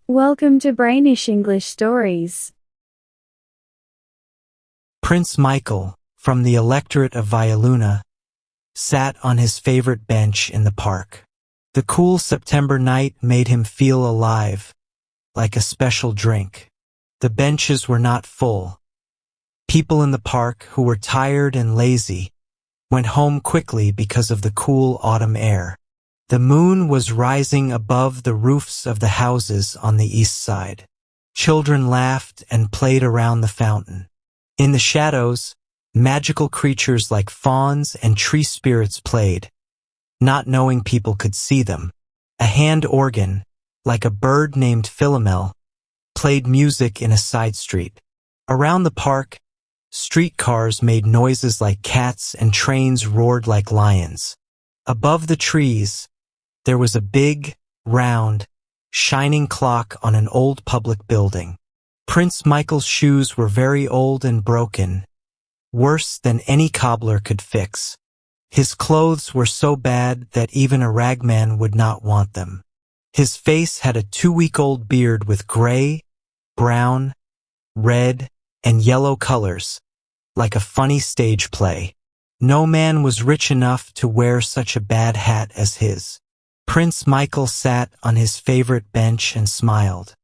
Welcome to Brainish English Stories. Prince Michael, from the electorate of Violuna, sat on his favorite bench in the park. The cool September night made him feel alive, like a special drink. The benches were not full. People in the park who were tired and lazy went home quickly because of the cool autumn air. The moon was rising above the roofs of the houses on the east side. Children laughed and played around the fountain. In the shadows, magical creatures like fauns and tree spirits played, not knowing people could see them. A hand organ, like a bird named Philomel, played music in a side street. Around the park, streetcars made noises like cats and trains roared like lions. Above the trees, there was a big, round, shining clock on an old public building. Prince Michael's shoes were very old and broken, worse than any cobbler could fix. His clothes were so bad that even a ragman would not want them. His face had a 2-week-old beard with gray, brown, red, and yellow colors, like a funny stage play. No man was rich enough to wear such a bad hat as his. Prince Michael sat on his favorite bench and smiled.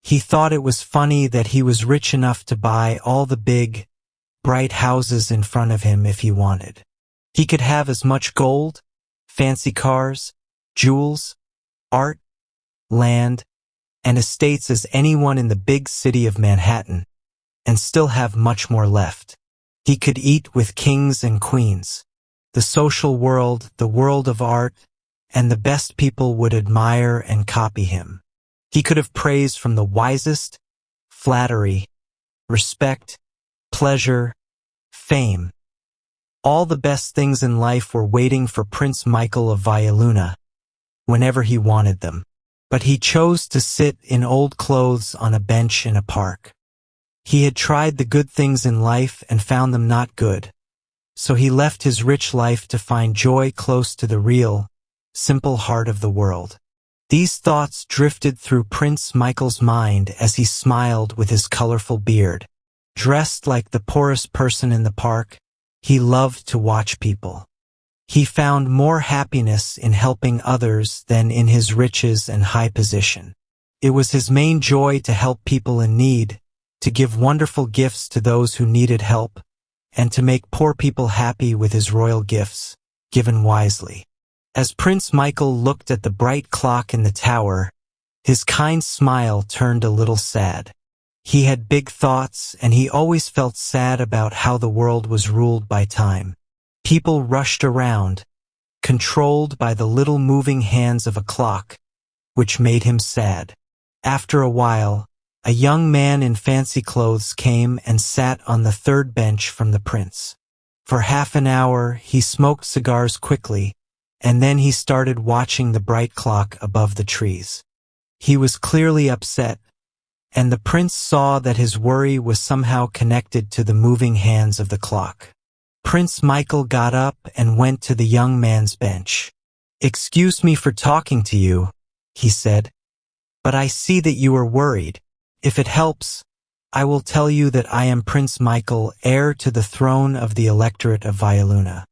He thought it was funny that he was rich enough to buy all the big, bright houses in front of him if he wanted. He could have as much gold, fancy cars, jewels, art, land, and estates as anyone in the big city of Manhattan, and still have much more left. He could eat with kings and queens. The social world, the world of art, and the best people would admire and copy him. He could have praise from the wisest, flattery, respect, pleasure, fame. All the best things in life were waiting for Prince Michael of Violuna, whenever he wanted them. But he chose to sit in old clothes on a bench in a park. He had tried the good things in life and found them not good, so he left his rich life to find joy close to the real, simple heart of the world. These thoughts drifted through Prince Michael's mind as he smiled with his colorful beard. Dressed like the poorest person in the park, he loved to watch people. He found more happiness in helping others than in his riches and high position. It was his main joy to help people in need, to give wonderful gifts to those who needed help, and to make poor people happy with his royal gifts, given wisely. As Prince Michael looked at the bright clock in the tower, his kind smile turned a little sad. He had big thoughts, and he always felt sad about how the world was ruled by time. People rushed around, controlled by the little moving hands of a clock, which made him sad. After a while, a young man in fancy clothes came and sat on the third bench from the prince. For half an hour, he smoked cigars quickly, and then he started watching the bright clock above the trees. He was clearly upset, and the prince saw that his worry was somehow connected to the moving hands of the clock. Prince Michael got up and went to the young man's bench. "Excuse me for talking to you," he said, "but I see that you are worried. If it helps, I will tell you that I am Prince Michael, heir to the throne of the electorate of Violuna.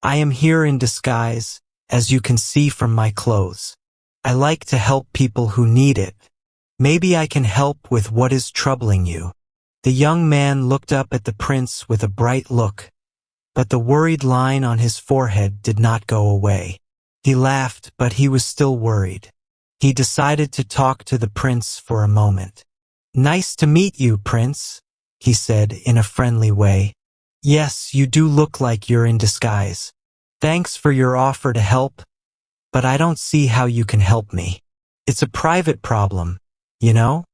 I am here in disguise, as you can see from my clothes. I like to help people who need it. Maybe I can help with what is troubling you." The young man looked up at the prince with a bright look, but the worried line on his forehead did not go away. He laughed, but he was still worried. He decided to talk to the prince for a moment. "Nice to meet you, Prince," he said in a friendly way. "Yes, you do look like you're in disguise. Thanks for your offer to help, but I don't see how you can help me. It's a private problem, you know?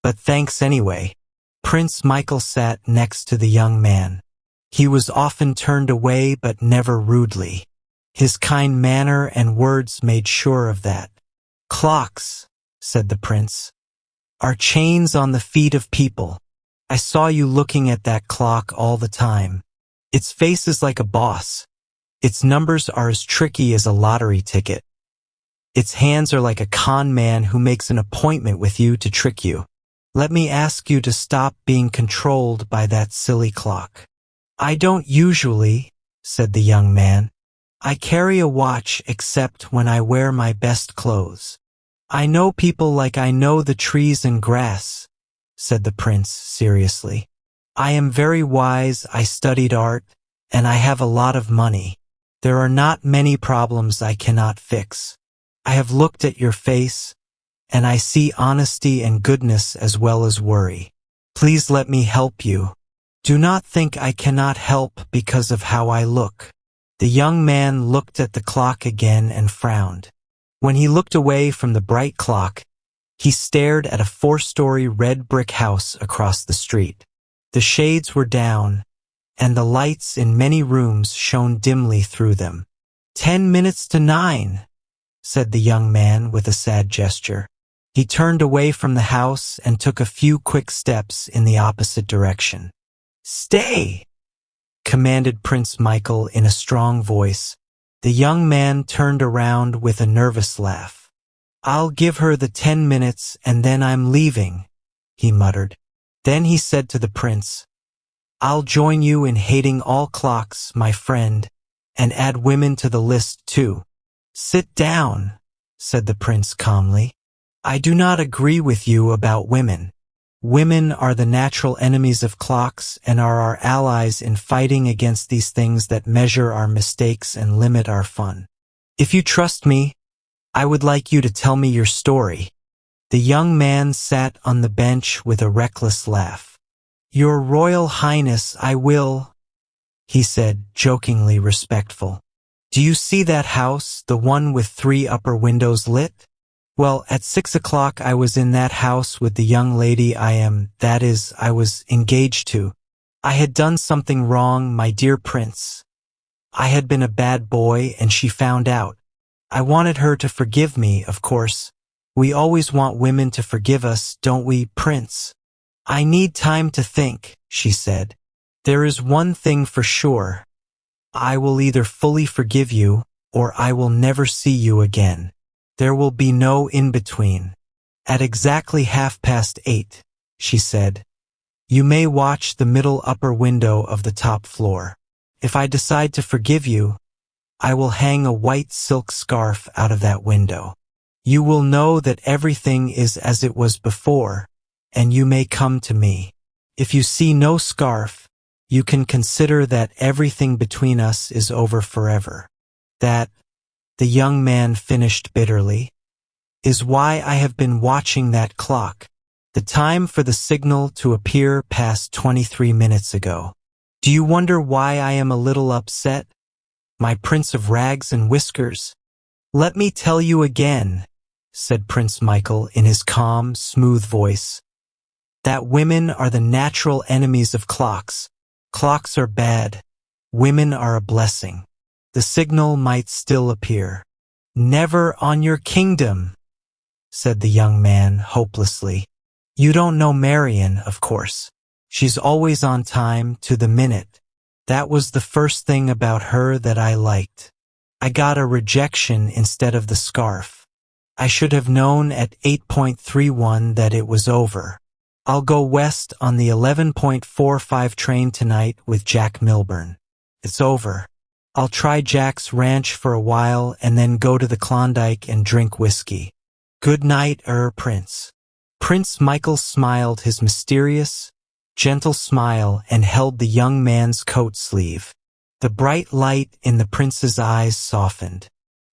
But thanks anyway." Prince Michael sat next to the young man. He was often turned away, but never rudely. His kind manner and words made sure of that. "Clocks," said the prince, "are chains on the feet of people. I saw you looking at that clock all the time. Its face is like a boss. Its numbers are as tricky as a lottery ticket. Its hands are like a con man who makes an appointment with you to trick you. Let me ask you to stop being controlled by that silly clock. I don't usually, said the young man. I carry a watch except when I wear my best clothes. I know people like I know the trees and grass, said the prince seriously. I am very wise, I studied art, and I have a lot of money. There are not many problems I cannot fix. I have looked at your face, and I see honesty and goodness as well as worry. Please let me help you. Do not think I cannot help because of how I look. The young man looked at the clock again and frowned. When he looked away from the bright clock, he stared at a 4-story red brick house across the street. The shades were down, and the lights in many rooms shone dimly through them. 10 minutes to 9, said the young man with a sad gesture. He turned away from the house and took a few quick steps in the opposite direction. Stay, commanded Prince Michael in a strong voice. The young man turned around with a nervous laugh. I'll give her the 10 minutes and then I'm leaving, he muttered. Then he said to the prince, I'll join you in hating all clocks, my friend, and add women to the list too. Sit down, said the prince calmly. I do not agree with you about women. Women are the natural enemies of clocks and are our allies in fighting against these things that measure our mistakes and limit our fun. If you trust me, I would like you to tell me your story. The young man sat on the bench with a reckless laugh. Your Royal Highness, I will, he said, jokingly respectful. Do you see that house, the one with 3 upper windows lit? Well, at 6 o'clock I was in that house with the young lady I was engaged to. I had done something wrong, my dear prince. I had been a bad boy and she found out. I wanted her to forgive me, of course. We always want women to forgive us, don't we, prince? I need time to think, she said. There is one thing for sure. I will either fully forgive you or I will never see you again. There will be no in-between. At exactly 8:30, she said, you may watch the middle upper window of the top floor. If I decide to forgive you, I will hang a white silk scarf out of that window. You will know that everything is as it was before, and you may come to me. If you see no scarf, you can consider that everything between us is over forever. That, the young man finished bitterly, is why I have been watching that clock. The time for the signal to appear passed 23 minutes ago. Do you wonder why I am a little upset? My prince of rags and whiskers? Let me tell you again, said Prince Michael in his calm, smooth voice, that women are the natural enemies of clocks. Clocks are bad. Women are a blessing. The signal might still appear. Never on your kingdom, said the young man hopelessly. You don't know Marian, of course. She's always on time, to the minute. That was the first thing about her that I liked. I got a rejection instead of the scarf. I should have known at 8:31 that it was over. I'll go west on the 11:45 train tonight with Jack Milburn. It's over. I'll try Jack's ranch for a while and then go to the Klondike and drink whiskey. Good night, Prince. Prince Michael smiled his mysterious, gentle smile and held the young man's coat sleeve. The bright light in the prince's eyes softened.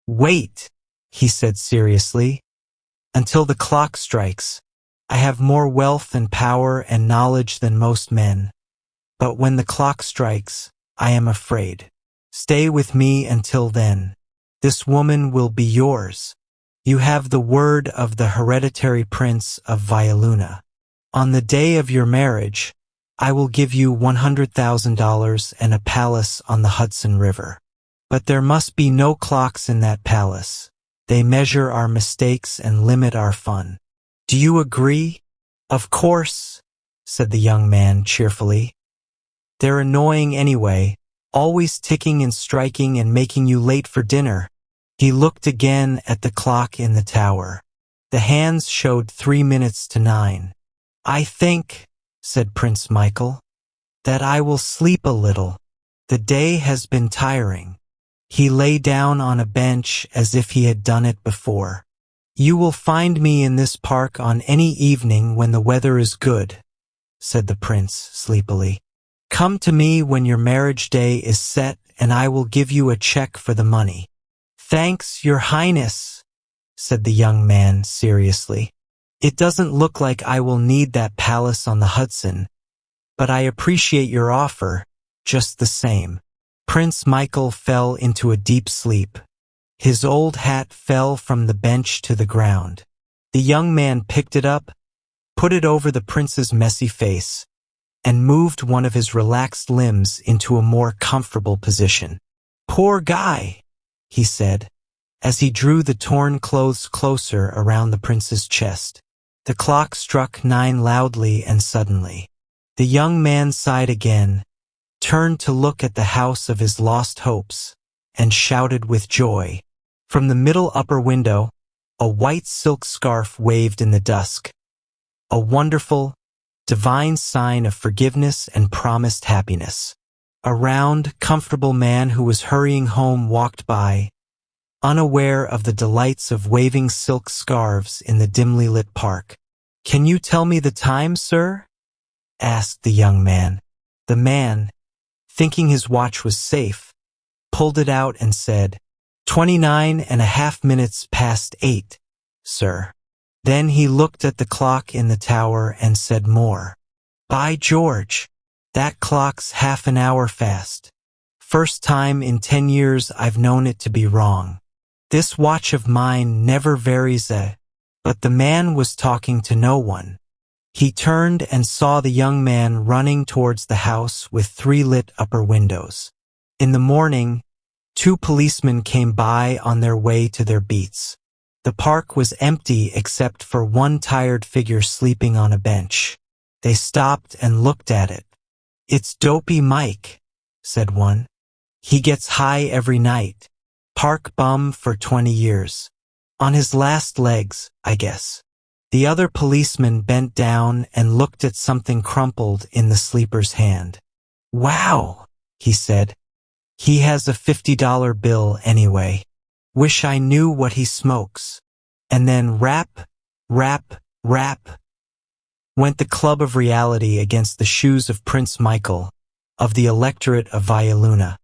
Wait, he said seriously, until the clock strikes. I have more wealth and power and knowledge than most men. But when the clock strikes, I am afraid. Stay with me until then. This woman will be yours. You have the word of the hereditary prince of Vialuna. On the day of your marriage, I will give you $100,000 and a palace on the Hudson River. But there must be no clocks in that palace. They measure our mistakes and limit our fun. Do you agree? Of course, said the young man cheerfully. They're annoying anyway, always ticking and striking and making you late for dinner. He looked again at the clock in the tower. The hands showed 3 minutes to 9. "I think," said Prince Michael, "that I will sleep a little. The day has been tiring." He lay down on a bench as if he had done it before. "You will find me in this park on any evening when the weather is good," said the prince sleepily. "Come to me when your marriage day is set and I will give you a check for the money." "Thanks, Your Highness," said the young man seriously. "It doesn't look like I will need that palace on the Hudson, but I appreciate your offer just the same." Prince Michael fell into a deep sleep. His old hat fell from the bench to the ground. The young man picked it up, put it over the prince's messy face, and moved one of his relaxed limbs into a more comfortable position. "Poor guy," he said, as he drew the torn clothes closer around the prince's chest. The clock struck 9 loudly and suddenly. The young man sighed again, turned to look at the house of his lost hopes, and shouted with joy. From the middle upper window, a white silk scarf waved in the dusk, a wonderful, divine sign of forgiveness and promised happiness. A round, comfortable man who was hurrying home walked by, unaware of the delights of waving silk scarves in the dimly lit park. "Can you tell me the time, sir?" asked the young man. The man, thinking his watch was safe, pulled it out and said, 29.5 minutes past 8, sir. Then he looked at the clock in the tower and said more. "By George, that clock's half an hour fast. First time in 10 years I've known it to be wrong. This watch of mine never varies a..." But the man was talking to no one. He turned and saw the young man running towards the house with 3 lit upper windows. In the morning, 2 policemen came by on their way to their beats. The park was empty except for one tired figure sleeping on a bench. They stopped and looked at it. "It's Dopey Mike," said one. "He gets high every night. Park bum for 20 years. On his last legs, I guess." The other policeman bent down and looked at something crumpled in the sleeper's hand. "Wow," he said. "He has a $50 bill anyway. Wish I knew what he smokes." And then rap, rap, rap, went the club of reality against the shoes of Prince Michael, of the electorate of Vialuna.